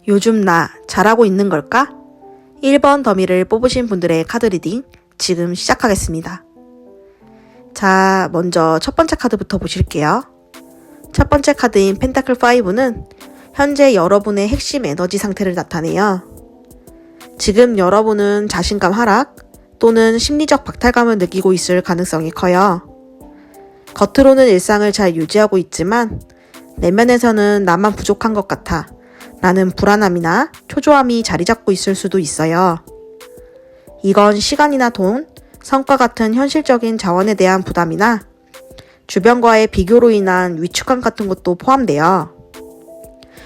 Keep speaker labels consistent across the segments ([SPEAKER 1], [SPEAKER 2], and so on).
[SPEAKER 1] 요즘 나 잘하고 있는 걸까? 1번 더미를 뽑으신 분들의 카드 리딩 지금 시작하겠습니다. 자, 먼저 첫 번째 카드부터 보실게요. 첫 번째 카드인 펜타클 5는 현재 여러분의 핵심 에너지 상태를 나타내요. 지금 여러분은 자신감 하락 또는 심리적 박탈감을 느끼고 있을 가능성이 커요. 겉으로는 일상을 잘 유지하고 있지만 내면에서는 나만 부족한 것 같아 라는 불안함이나 초조함이 자리 잡고 있을 수도 있어요. 이건 시간이나 돈, 성과 같은 현실적인 자원에 대한 부담이나 주변과의 비교로 인한 위축감 같은 것도 포함돼요.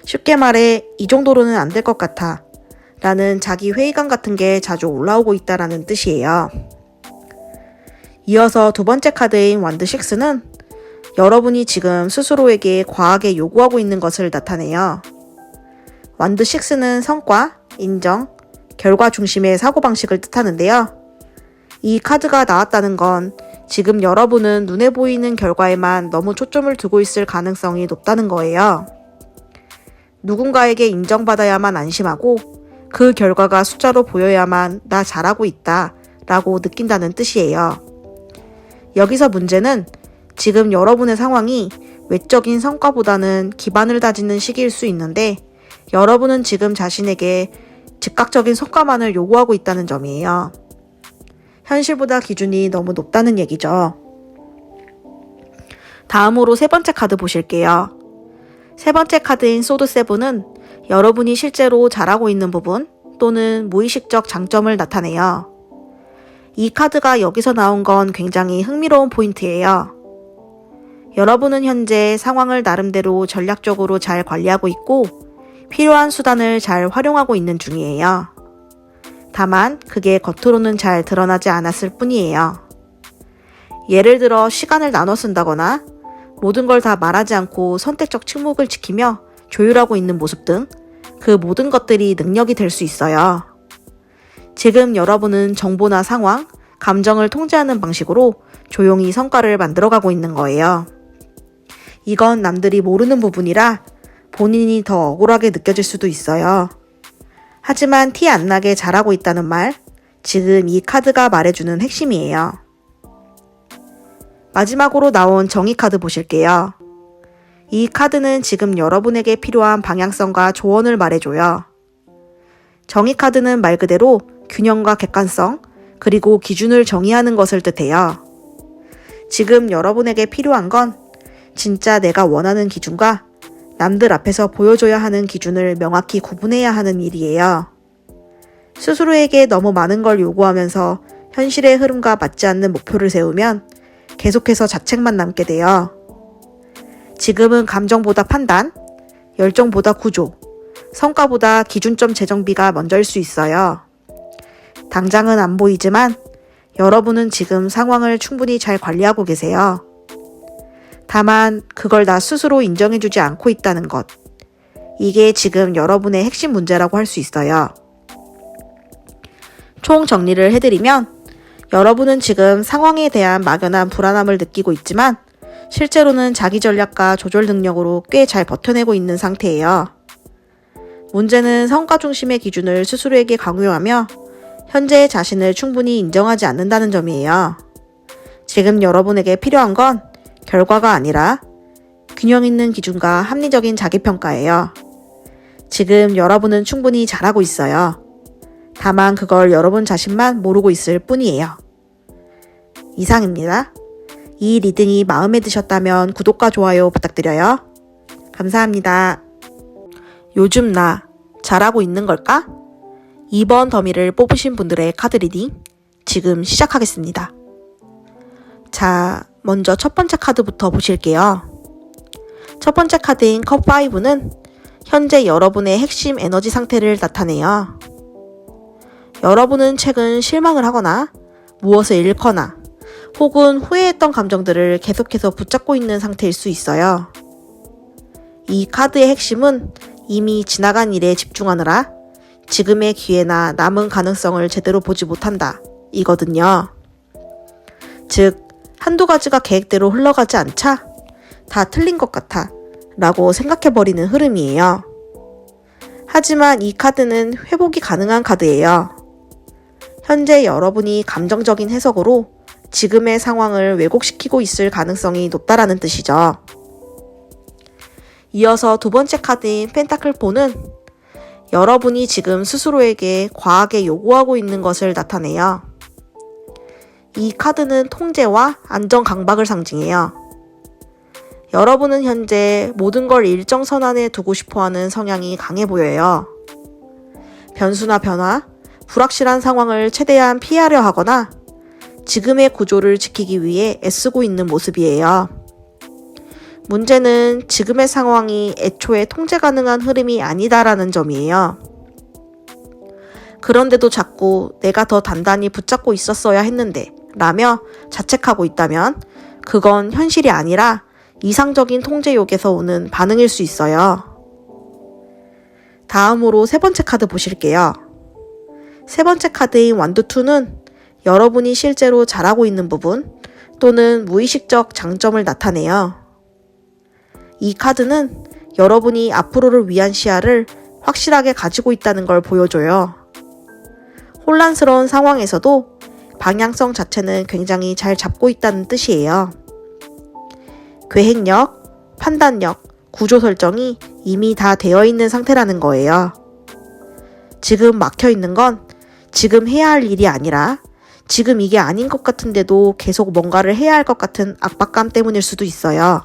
[SPEAKER 1] 쉽게 말해 이 정도로는 안 될 것 같아 라는 자기 회의감 같은 게 자주 올라오고 있다라는 뜻이에요. 이어서 두 번째 카드인 완드 6는 여러분이 지금 스스로에게 과하게 요구하고 있는 것을 나타내요. 완드 6는 성과, 인정, 결과 중심의 사고방식을 뜻하는데요. 이 카드가 나왔다는 건 지금 여러분은 눈에 보이는 결과에만 너무 초점을 두고 있을 가능성이 높다는 거예요. 누군가에게 인정받아야만 안심하고 그 결과가 숫자로 보여야만 나 잘하고 있다 라고 느낀다는 뜻이에요. 여기서 문제는 지금 여러분의 상황이 외적인 성과보다는 기반을 다지는 시기일 수 있는데 여러분은 지금 자신에게 즉각적인 성과만을 요구하고 있다는 점이에요. 현실보다 기준이 너무 높다는 얘기죠. 다음으로 세 번째 카드 보실게요. 세 번째 카드인 소드 7은 여러분이 실제로 잘하고 있는 부분 또는 무의식적 장점을 나타내요. 이 카드가 여기서 나온 건 굉장히 흥미로운 포인트예요. 여러분은 현재 상황을 나름대로 전략적으로 잘 관리하고 있고 필요한 수단을 잘 활용하고 있는 중이에요. 다만 그게 겉으로는 잘 드러나지 않았을 뿐이에요. 예를 들어 시간을 나눠 쓴다거나 모든 걸 다 말하지 않고 선택적 침묵을 지키며 조율하고 있는 모습 등 그 모든 것들이 능력이 될 수 있어요. 지금 여러분은 정보나 상황, 감정을 통제하는 방식으로 조용히 성과를 만들어가고 있는 거예요. 이건 남들이 모르는 부분이라 본인이 더 억울하게 느껴질 수도 있어요. 하지만 티 안 나게 잘하고 있다는 말, 지금 이 카드가 말해주는 핵심이에요. 마지막으로 나온 정의 카드 보실게요. 이 카드는 지금 여러분에게 필요한 방향성과 조언을 말해줘요. 정의 카드는 말 그대로 균형과 객관성, 그리고 기준을 정의하는 것을 뜻해요. 지금 여러분에게 필요한 건 진짜 내가 원하는 기준과 남들 앞에서 보여줘야 하는 기준을 명확히 구분해야 하는 일이에요. 스스로에게 너무 많은 걸 요구하면서 현실의 흐름과 맞지 않는 목표를 세우면 계속해서 자책만 남게 돼요. 지금은 감정보다 판단, 열정보다 구조, 성과보다 기준점 재정비가 먼저일 수 있어요. 당장은 안 보이지만 여러분은 지금 상황을 충분히 잘 관리하고 계세요. 다만 그걸 나 스스로 인정해주지 않고 있다는 것. 이게 지금 여러분의 핵심 문제라고 할 수 있어요. 총 정리를 해드리면 여러분은 지금 상황에 대한 막연한 불안함을 느끼고 있지만 실제로는 자기 전략과 조절 능력으로 꽤 잘 버텨내고 있는 상태예요. 문제는 성과 중심의 기준을 스스로에게 강요하며 현재의 자신을 충분히 인정하지 않는다는 점이에요. 지금 여러분에게 필요한 건 결과가 아니라 균형 있는 기준과 합리적인 자기평가예요. 지금 여러분은 충분히 잘하고 있어요. 다만 그걸 여러분 자신만 모르고 있을 뿐이에요. 이상입니다. 이 리딩이 마음에 드셨다면 구독과 좋아요 부탁드려요. 감사합니다. 요즘 나 잘하고 있는 걸까? 2번 더미를 뽑으신 분들의 카드 리딩 지금 시작하겠습니다. 자, 먼저 첫 번째 카드부터 보실게요. 첫 번째 카드인 컵 5는 현재 여러분의 핵심 에너지 상태를 나타내요. 여러분은 최근 실망을 하거나 무엇을 잃거나 혹은 후회했던 감정들을 계속해서 붙잡고 있는 상태일 수 있어요. 이 카드의 핵심은 이미 지나간 일에 집중하느라 지금의 기회나 남은 가능성을 제대로 보지 못한다 이거든요. 즉, 한두 가지가 계획대로 흘러가지 않자 다 틀린 것 같아 라고 생각해버리는 흐름이에요. 하지만 이 카드는 회복이 가능한 카드예요. 현재 여러분이 감정적인 해석으로 지금의 상황을 왜곡시키고 있을 가능성이 높다라는 뜻이죠. 이어서 두 번째 카드인 펜타클 4는 여러분이 지금 스스로에게 과하게 요구하고 있는 것을 나타내요. 이 카드는 통제와 안정 강박을 상징해요. 여러분은 현재 모든 걸 일정선 안에 두고 싶어하는 성향이 강해 보여요. 변수나 변화, 불확실한 상황을 최대한 피하려 하거나 지금의 구조를 지키기 위해 애쓰고 있는 모습이에요. 문제는 지금의 상황이 애초에 통제 가능한 흐름이 아니다라는 점이에요. 그런데도 자꾸 내가 더 단단히 붙잡고 있었어야 했는데 라며 자책하고 있다면 그건 현실이 아니라 이상적인 통제욕에서 오는 반응일 수 있어요. 다음으로 세 번째 카드 보실게요. 세 번째 카드인 완드2는 여러분이 실제로 잘하고 있는 부분 또는 무의식적 장점을 나타내요. 이 카드는 여러분이 앞으로를 위한 시야를 확실하게 가지고 있다는 걸 보여줘요. 혼란스러운 상황에서도 방향성 자체는 굉장히 잘 잡고 있다는 뜻이에요. 계획력, 판단력, 구조 설정이 이미 다 되어 있는 상태라는 거예요. 지금 막혀 있는 건 지금 해야 할 일이 아니라 지금 이게 아닌 것 같은데도 계속 뭔가를 해야 할 것 같은 압박감 때문일 수도 있어요.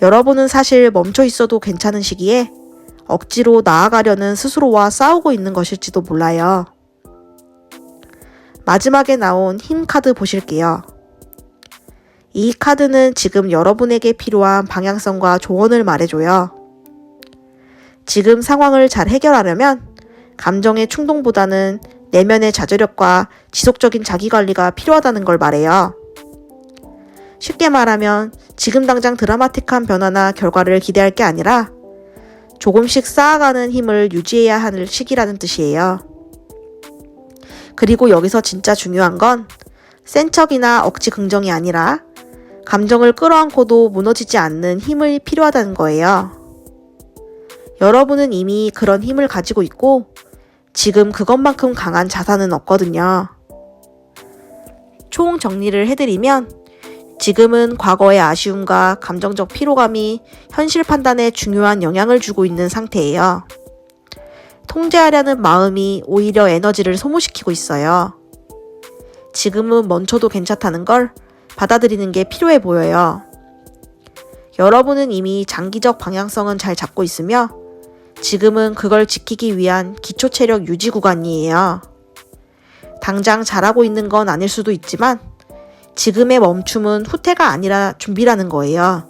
[SPEAKER 1] 여러분은 사실 멈춰 있어도 괜찮은 시기에 억지로 나아가려는 스스로와 싸우고 있는 것일지도 몰라요. 마지막에 나온 힘 카드 보실게요. 이 카드는 지금 여러분에게 필요한 방향성과 조언을 말해줘요. 지금 상황을 잘 해결하려면 감정의 충동보다는 내면의 자제력과 지속적인 자기관리가 필요하다는 걸 말해요. 쉽게 말하면 지금 당장 드라마틱한 변화나 결과를 기대할 게 아니라 조금씩 쌓아가는 힘을 유지해야 하는 시기라는 뜻이에요. 그리고 여기서 진짜 중요한 건 센 척이나 억지 긍정이 아니라 감정을 끌어안고도 무너지지 않는 힘이 필요하다는 거예요. 여러분은 이미 그런 힘을 가지고 있고 지금 그것만큼 강한 자산은 없거든요. 총 정리를 해드리면 지금은 과거의 아쉬움과 감정적 피로감이 현실 판단에 중요한 영향을 주고 있는 상태예요. 통제하려는 마음이 오히려 에너지를 소모시키고 있어요. 지금은 멈춰도 괜찮다는 걸 받아들이는 게 필요해 보여요. 여러분은 이미 장기적 방향성은 잘 잡고 있으며 지금은 그걸 지키기 위한 기초 체력 유지 구간이에요. 당장 잘하고 있는 건 아닐 수도 있지만 지금의 멈춤은 후퇴가 아니라 준비라는 거예요.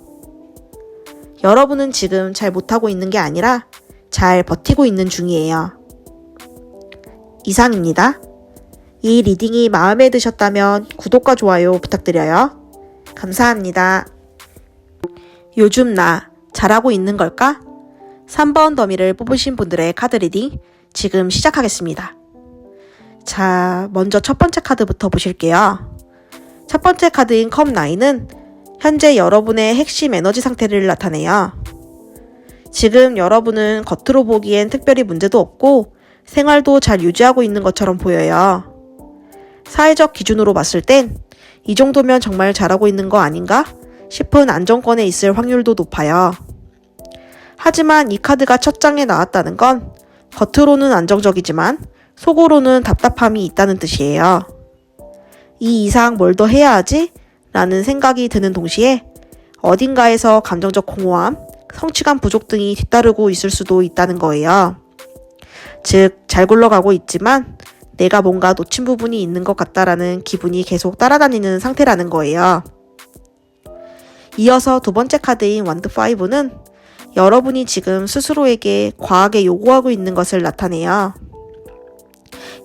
[SPEAKER 1] 여러분은 지금 잘 못하고 있는 게 아니라 잘 버티고 있는 중이에요. 이상입니다. 이 리딩이 마음에 드셨다면 구독과 좋아요 부탁드려요. 감사합니다. 요즘 나 잘하고 있는 걸까? 3번 더미를 뽑으신 분들의 카드 리딩 지금 시작하겠습니다. 자, 먼저 첫 번째 카드부터 보실게요. 첫 번째 카드인 컵9은 현재 여러분의 핵심 에너지 상태를 나타내요. 지금 여러분은 겉으로 보기엔 특별히 문제도 없고 생활도 잘 유지하고 있는 것처럼 보여요. 사회적 기준으로 봤을 땐 이 정도면 정말 잘하고 있는 거 아닌가 싶은 안정권에 있을 확률도 높아요. 하지만 이 카드가 첫 장에 나왔다는 건 겉으로는 안정적이지만 속으로는 답답함이 있다는 뜻이에요. 이 이상 뭘 더 해야 하지? 라는 생각이 드는 동시에 어딘가에서 감정적 공허함, 성취감 부족 등이 뒤따르고 있을 수도 있다는 거예요. 즉, 잘 굴러가고 있지만 내가 뭔가 놓친 부분이 있는 것 같다라는 기분이 계속 따라다니는 상태라는 거예요. 이어서 두 번째 카드인 완드5는 여러분이 지금 스스로에게 과하게 요구하고 있는 것을 나타내요.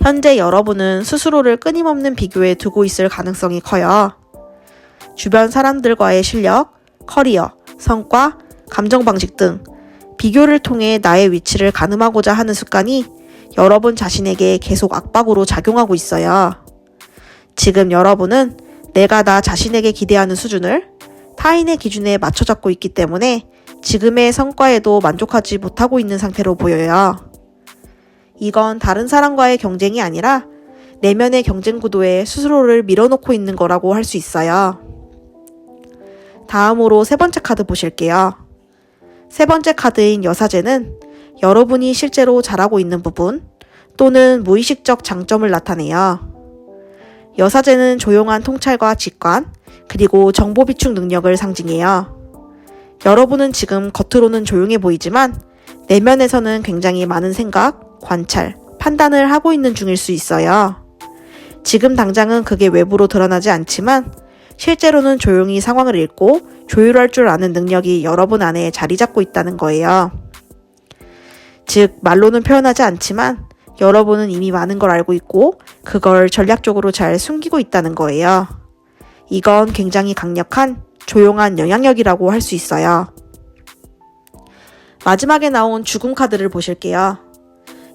[SPEAKER 1] 현재 여러분은 스스로를 끊임없는 비교에 두고 있을 가능성이 커요. 주변 사람들과의 실력, 커리어, 성과, 감정 방식 등 비교를 통해 나의 위치를 가늠하고자 하는 습관이 여러분 자신에게 계속 압박으로 작용하고 있어요. 지금 여러분은 내가 나 자신에게 기대하는 수준을 타인의 기준에 맞춰 잡고 있기 때문에 지금의 성과에도 만족하지 못하고 있는 상태로 보여요. 이건 다른 사람과의 경쟁이 아니라 내면의 경쟁 구도에 스스로를 밀어넣고 있는 거라고 할 수 있어요. 다음으로 세 번째 카드 보실게요. 세 번째 카드인 여사제는 여러분이 실제로 잘하고 있는 부분 또는 무의식적 장점을 나타내요. 여사제는 조용한 통찰과 직관, 그리고 정보 비축 능력을 상징해요. 여러분은 지금 겉으로는 조용해 보이지만 내면에서는 굉장히 많은 생각, 관찰, 판단을 하고 있는 중일 수 있어요. 지금 당장은 그게 외부로 드러나지 않지만 실제로는 조용히 상황을 읽고 조율할 줄 아는 능력이 여러분 안에 자리 잡고 있다는 거예요. 즉, 말로는 표현하지 않지만 여러분은 이미 많은 걸 알고 있고 그걸 전략적으로 잘 숨기고 있다는 거예요. 이건 굉장히 강력한 조용한 영향력이라고 할 수 있어요. 마지막에 나온 죽음 카드를 보실게요.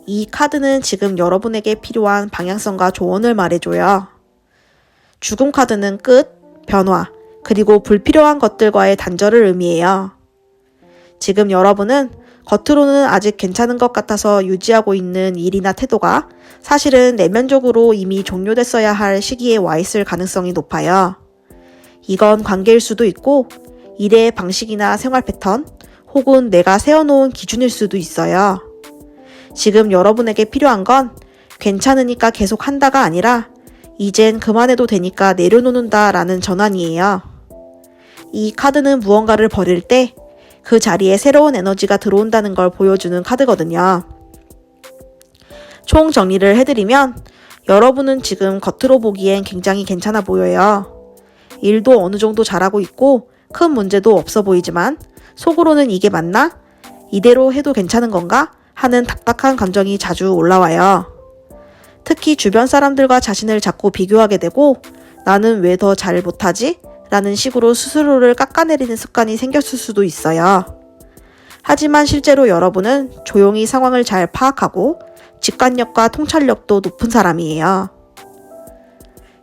[SPEAKER 1] 이 카드는 지금 여러분에게 필요한 방향성과 조언을 말해줘요. 죽음 카드는 끝, 변화, 그리고 불필요한 것들과의 단절을 의미해요. 지금 여러분은 겉으로는 아직 괜찮은 것 같아서 유지하고 있는 일이나 태도가 사실은 내면적으로 이미 종료됐어야 할 시기에 와 있을 가능성이 높아요. 이건 관계일 수도 있고 일의 방식이나 생활 패턴 혹은 내가 세워놓은 기준일 수도 있어요. 지금 여러분에게 필요한 건 괜찮으니까 계속 한다가 아니라 이젠 그만해도 되니까 내려놓는다 라는 전환이에요. 이 카드는 무언가를 버릴 때 그 자리에 새로운 에너지가 들어온다는 걸 보여주는 카드거든요. 총 정리를 해드리면 여러분은 지금 겉으로 보기엔 굉장히 괜찮아 보여요. 일도 어느 정도 잘하고 있고 큰 문제도 없어 보이지만 속으로는 이게 맞나? 이대로 해도 괜찮은 건가? 하는 답답한 감정이 자주 올라와요. 특히 주변 사람들과 자신을 자꾸 비교하게 되고 나는 왜 더 잘 못하지? 라는 식으로 스스로를 깎아내리는 습관이 생겼을 수도 있어요. 하지만 실제로 여러분은 조용히 상황을 잘 파악하고 직관력과 통찰력도 높은 사람이에요.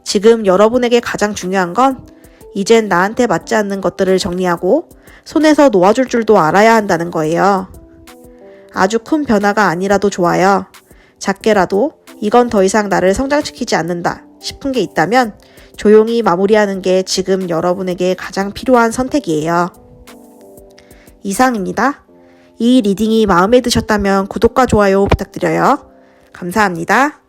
[SPEAKER 1] 지금 여러분에게 가장 중요한 건 이젠 나한테 맞지 않는 것들을 정리하고 손에서 놓아줄 줄도 알아야 한다는 거예요. 아주 큰 변화가 아니라도 좋아요. 작게라도 이건 더 이상 나를 성장시키지 않는다 싶은 게 있다면 조용히 마무리하는 게 지금 여러분에게 가장 필요한 선택이에요. 이상입니다. 이 리딩이 마음에 드셨다면 구독과 좋아요 부탁드려요. 감사합니다.